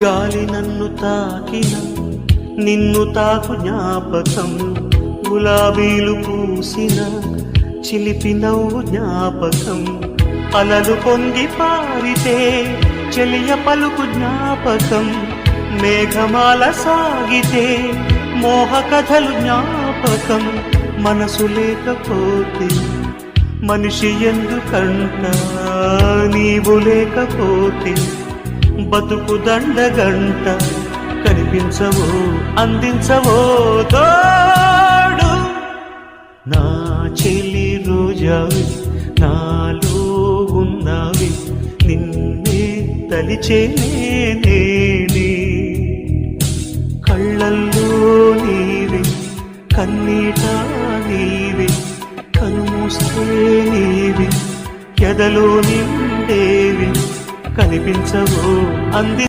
గాలి నన్ను తాకిన నిన్ను తాకు జ్ఞాపకం, గులాబీలు పూసిన చిలిపి నవ్వు జ్ఞాపకం, అలలు పొంగి పారితే చెలియ పలుకు జ్ఞాపకం, మేఘమాల సాగితే మోహ కథలు జ్ఞాపకం. మనసు లేకపోతే మనిషి ఎందుకంట, నీవు లేకపోతే బతుకు దండగంట. కనిపించవో అందించవో తోడు, నా చెలి రోజావి నాలో ఉన్నావి, నిన్నే తలిచేనే కళ్ళల్లో నీవే కన్నీట నీవే, కనుమూస్తే నీవే ఎదలో నిండేవి. కనిపించవో అంది